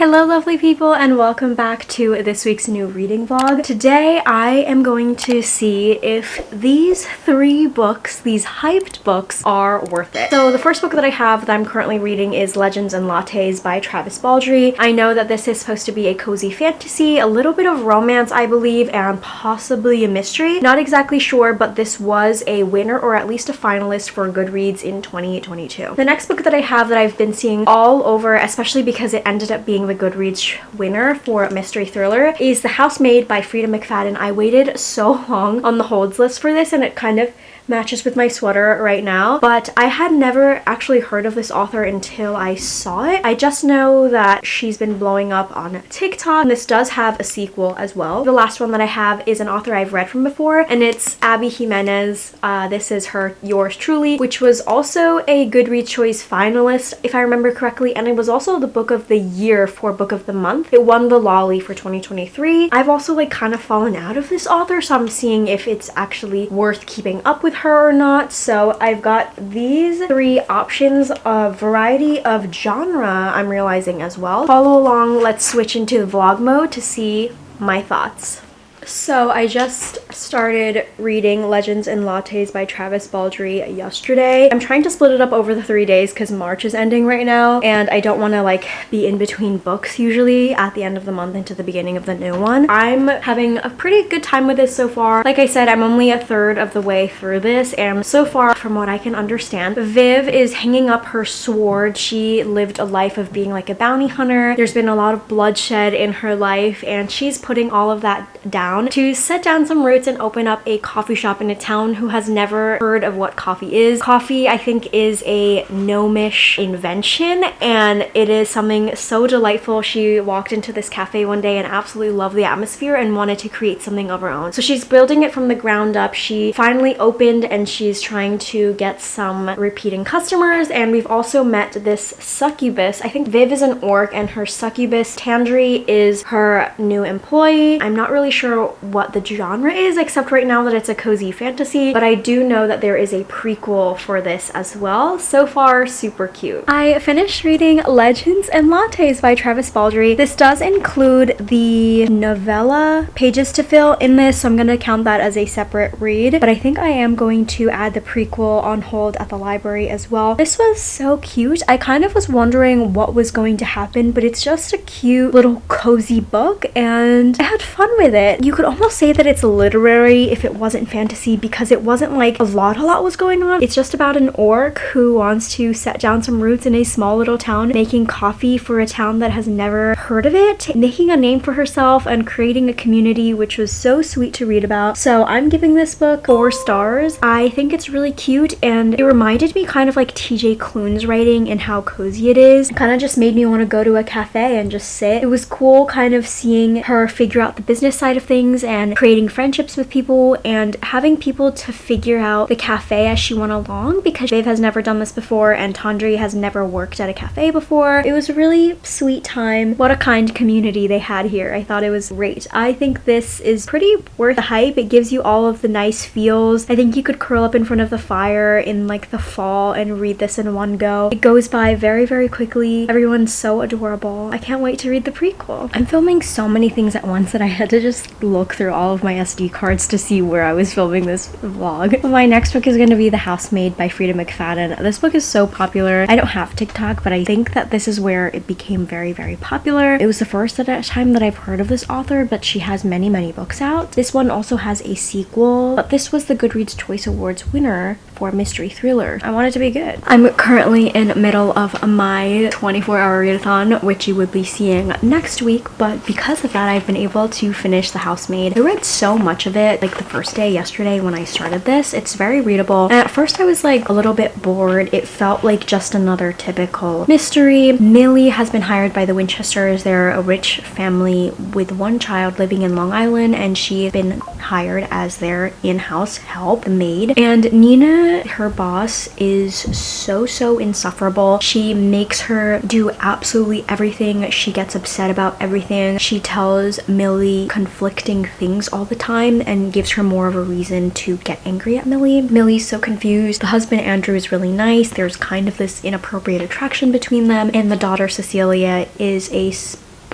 Hello lovely people and welcome back to this week's new reading vlog. Today I am going to see if these three books, these hyped books, are worth it. So the first book that I have that I'm currently reading is Legends and Lattes by Baldree. I know that this is supposed to be a cozy fantasy, a little bit of romance I believe, and possibly a mystery. Not exactly sure, but this was a winner or at least a finalist for Goodreads in 2022. The next book that I have that I've been seeing all over, especially because it ended up being the Goodreads winner for mystery thriller, is The Housemaid by Freida McFadden. I waited so long on the holds list for this and it kind of matches with my sweater right now, but I had never actually heard of this author until I saw it. I just know that she's been blowing up on TikTok, and this does have a sequel as well. The last one that I have is an author I've read from before, and it's Jimenez. This is her Yours Truly, which was also a Goodreads Choice finalist, if I remember correctly, and it was also the book of the year for book of the month. It won the Lolly for 2023. I've also kind of fallen out of this author, so I'm seeing if it's actually worth keeping up with her or not. So I've got these three options, a variety of genre I'm realizing as well. Follow along, let's switch into vlog mode to see my thoughts. So I just started reading Legends and Lattes by Baldree yesterday. I'm trying to split it up over the 3 days because March is ending right now and I don't want to be in between books usually at the end of the month into the beginning of the new one. I'm having a pretty good time with this so far. Like I said, I'm only a third of the way through this, and so far from what I can understand, Viv is hanging up her sword. She lived a life of being like a bounty hunter. There's been a lot of bloodshed in her life and she's putting all of that down to set down some roots and open up a coffee shop in a town who has never heard of what coffee is. Coffee, I think, is a gnomish invention and it is something so delightful. She walked into this cafe one day and absolutely loved the atmosphere and wanted to create something of her own. So she's building it from the ground up. She finally opened and she's trying to get some repeating customers, and we've also met this succubus. I think Viv is an orc and her succubus Tandri is her new employee. I'm not really sure what the genre is, except right now that it's a cozy fantasy, but I do know that there is a prequel for this as well. So far, super cute. I finished reading Legends and Lattes by Baldree. This does include the novella pages to fill in this, so I'm gonna count that as a separate read, but I think I am going to add the prequel on hold at the library as well. This was so cute. I kind of was wondering what was going to happen, but it's just a cute little cozy book and I had fun with it. You could almost say that it's literary if it wasn't fantasy, because it wasn't like a lot was going on. It's just about an orc who wants to set down some roots in a small little town, making coffee for a town that has never heard of it, making a name for herself and creating a community, which was so sweet to read about. So I'm giving this book 4 stars. I think it's really cute and it reminded me kind of like TJ Klune's writing and how cozy it is. It kind of just made me want to go to a cafe and just sit. It was cool kind of seeing her figure out the business side of things and creating friendships with people and having people to figure out the cafe as she went along, because Viv has never done this before and Tandri has never worked at a cafe before. It was a really sweet time. What a kind community they had here. I thought it was great. I think this is pretty worth the hype. It gives you all of the nice feels. I think you could curl up in front of the fire in the fall and read this in one go. It goes by very, very quickly. Everyone's so adorable. I can't wait to read the prequel. I'm filming so many things at once that I had to just look through all of my SD cards to see where I was filming this vlog. My next book is going to be The Housemaid by Freida McFadden. This book is so popular. I don't have TikTok, but I think that this is where it became very, very popular. It was the first time that I've heard of this author, but she has many, many books out. This one also has a sequel, but this was the Goodreads Choice Awards winner for mystery thriller. I want it to be good. I'm currently in the middle of my 24-hour readathon, which you would be seeing next week, but because of that, I've been able to finish The Housemaid. I read so much of it the first day yesterday when I started this. It's very readable, and at first I was a little bit bored. It felt like just another typical mystery. Millie has been hired by the Winchesters. They're a rich family with one child living in Long Island, and she's been hired as their in-house help, the maid. And Nina, her boss, is so insufferable. She makes her do absolutely everything. She gets upset about everything. She tells Millie conflicting things all the time and gives her more of a reason to get angry at Millie. Millie's so confused. The husband Andrew is really nice. There's kind of this inappropriate attraction between them, and the daughter Cecilia is a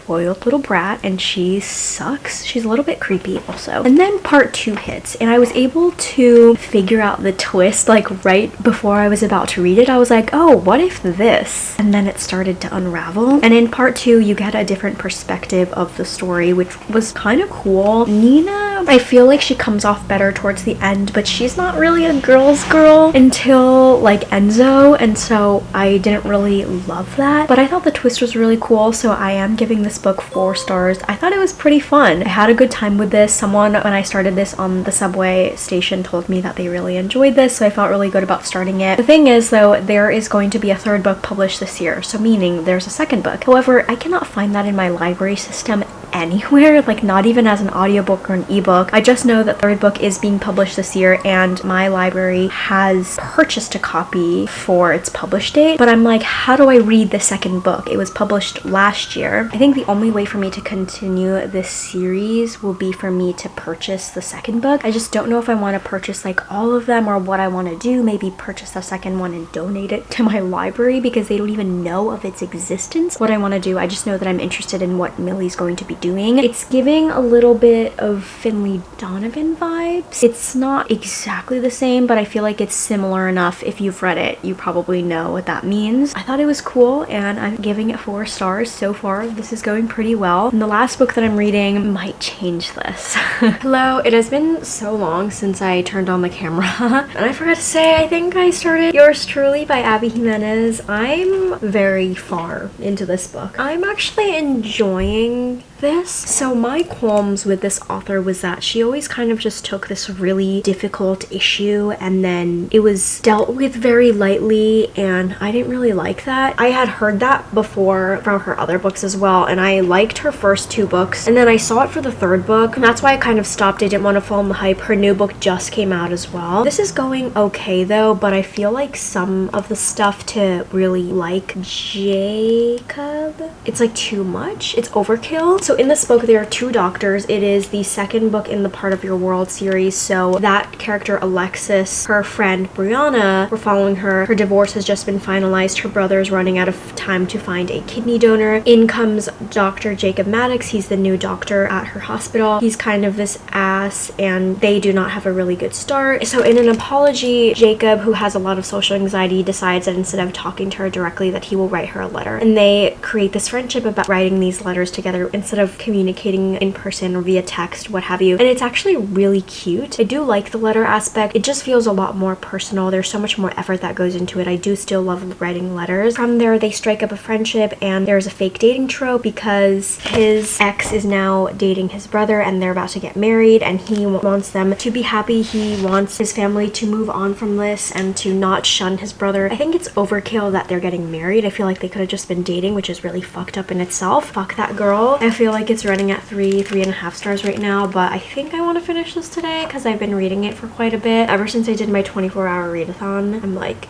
spoiled little brat and she sucks. She's a little bit creepy also. And then part 2 hits and I was able to figure out the twist like right before I was about to read it. I was like, oh, what if this? And then it started to unravel. And in part 2 you get a different perspective of the story, which was kind of cool. Nina, I feel like she comes off better towards the end, but she's not really a girl's girl until like Enzo, and so I didn't really love that. But I thought the twist was really cool, so I am giving this book 4 stars. I thought it was pretty fun. I had a good time with this. Someone, when I started this on the subway station, told me that they really enjoyed this, so I felt really good about starting it. The thing is though, there is going to be a 3rd book published this year, so meaning there's a 2nd book. However, I cannot find that in my library system anywhere, like not even as an audiobook or an ebook. I just know that 3rd book is being published this year and my library has purchased a copy for its publish date, but I'm like, how do I read the 2nd book? It was published last year. I think the only way for me to continue this series will be for me to purchase the 2nd book. I just don't know if I want to purchase like all of them or what I want to do. Maybe purchase the 2nd one and donate it to my library because they don't even know of its existence. What I want to do, I just know that I'm interested in what Millie's going to be doing. It's giving a little bit of Finley Donovan vibes. It's not exactly the same, but I feel like it's similar enough. If you've read it, you probably know what that means. I thought it was cool and I'm giving it 4 stars so far. This is going pretty well. And the last book that I'm reading might change this. Hello, it has been so long since I turned on the camera. And I forgot to say, I think I started Yours Truly by Abby Jimenez. I'm very far into this book. I'm actually enjoying this. So my qualms with this author was that she always kind of just took this really difficult issue and then it was dealt with very lightly, and I didn't really like that. I had heard that before from her other books as well, and I liked her first 2 books, and then I saw it for the 3rd book and that's why I kind of stopped. I didn't want to fall in the hype. Her new book just came out as well. This is going okay though, but I feel like some of the stuff to really like Jacob, it's like too much. It's overkill. So in this book there are 2 doctors. It is the 2nd book in the Part of Your World series, so that character Alexis, her friend Brianna, we're following her. Her divorce has just been finalized. Her brother's running out of time to find a kidney donor. In comes Dr. Jacob Maddox. He's the new doctor at her hospital. He's kind of this ass and they do not have a really good start. So in an apology, Jacob, who has a lot of social anxiety, decides that instead of talking to her directly that he will write her a letter, and they create this friendship about writing these letters together instead of communicating in person or via text, what have you. And it's actually really cute. I do like the letter aspect. It just feels a lot more personal. There's so much more effort that goes into it. I do still love writing letters. From there they strike up a friendship and there's a fake dating trope because his ex is now dating his brother and they're about to get married and he wants them to be happy. He wants his family to move on from this and to not shun his brother. I think it's overkill that they're getting married. I feel like they could have just been dating, which is really fucked up in itself. Fuck that girl. I feel like it's running at 3.5 stars right now, but I think I want to finish this today because I've been reading it for quite a bit. Ever since I did my 24-hour readathon, I'm like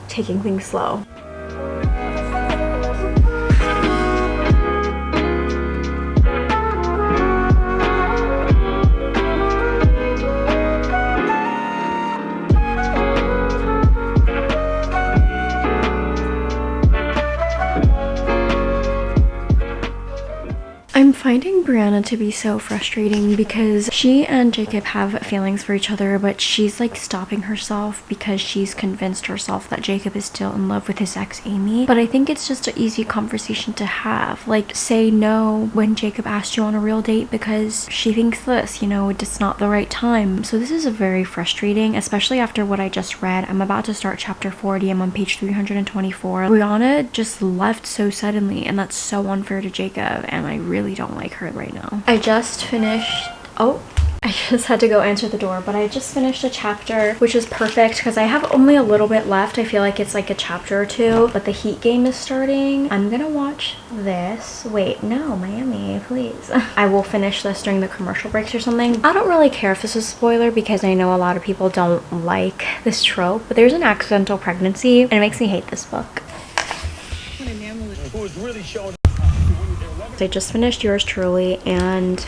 taking things slow. I'm finding Brianna to be so frustrating because she and Jacob have feelings for each other, but she's like stopping herself because she's convinced herself that Jacob is still in love with his ex Amy. But I think it's just an easy conversation to have. Like, say no when Jacob asked you on a real date because she thinks this, you know, it's not the right time. So this is very frustrating, especially after what I just read. I'm about to start chapter 40. I'm on page 324. Brianna just left so suddenly, and that's so unfair to Jacob, and I really don't like her right now. I just finished I just had to go answer the door, but I just finished a chapter, which is perfect because I have only a little bit left. I feel like it's like a chapter or 2, but the Heat game is starting. I'm gonna watch this. Wait, no, Miami, please. I will finish this during the commercial breaks or something. I don't really care if this is a spoiler because I know a lot of people don't like this trope, but there's an accidental pregnancy and it makes me hate this book. I just finished Yours Truly and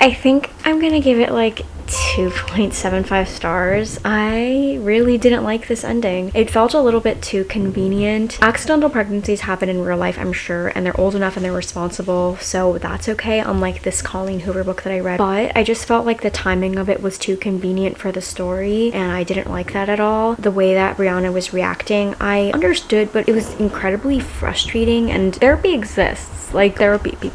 I think I'm gonna give it like 2.75 stars. I really didn't like this ending. It felt a little bit too convenient. Accidental pregnancies happen in real life, I'm sure, and they're old enough and they're responsible, so that's okay, unlike this Colleen Hoover book that I read. But I just felt like the timing of it was too convenient for the story, and I didn't like that at all. The way that Brianna was reacting, I understood, but it was incredibly frustrating, and therapy exists. Like, therapy.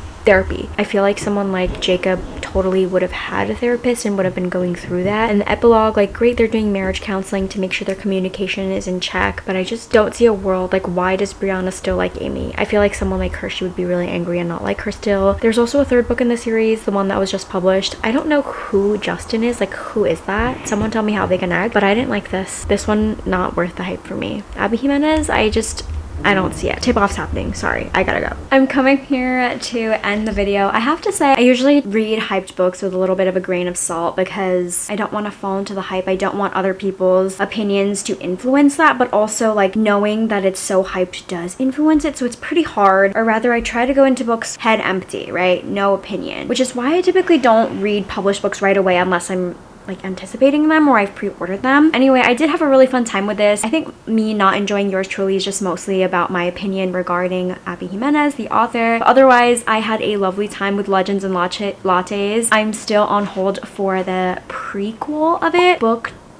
I feel like someone like Jacob totally would have had a therapist and would have been going through that. And the epilogue, like, great, they're doing marriage counseling to make sure their communication is in check, but I just don't see a world, like, why does Brianna still like Amy? I feel like someone like her, she would be really angry and not like her still. There's also a third book in the series, the one that was just published. I don't know who Justin is, like, who is that? Someone tell me how they connect, but I didn't like this. This one, not worth the hype for me. Abby Jimenez, I don't see it. Tip-off's happening. Sorry, I gotta go. I'm coming here to end the video. I have to say, I usually read hyped books with a little bit of a grain of salt because I don't want to fall into the hype. I don't want other people's opinions to influence that, but also, like, knowing that it's so hyped does influence it, so it's pretty hard. Or rather, I try to go into books head empty, right? No opinion. Which is why I typically don't read published books right away unless I'm like anticipating them or I've pre-ordered them. Anyway, I did have a really fun time with this. I think me not enjoying yours truly is just mostly about my opinion regarding Abby Jimenez, the author. Otherwise, I had a lovely time with Legends and Lattes. I'm still on hold for the prequel of it,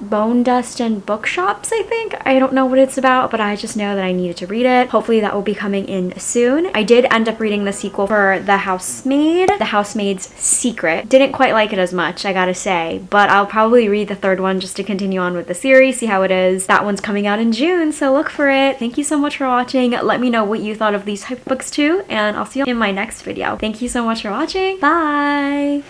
Bonedust and Bookshops, I think. I don't know what it's about, but I just know that I needed to read it. Hopefully that will be coming in soon. I did end up reading the sequel for The Housemaid, The Housemaid's Secret. Didn't quite like it as much, I gotta say, but I'll probably read the third one just to continue on with the series, see how it is. That one's coming out in June, so look for it. Thank you so much for watching. Let me know what you thought of these hype books too, and I'll see you in my next video. Thank you so much for watching. Bye!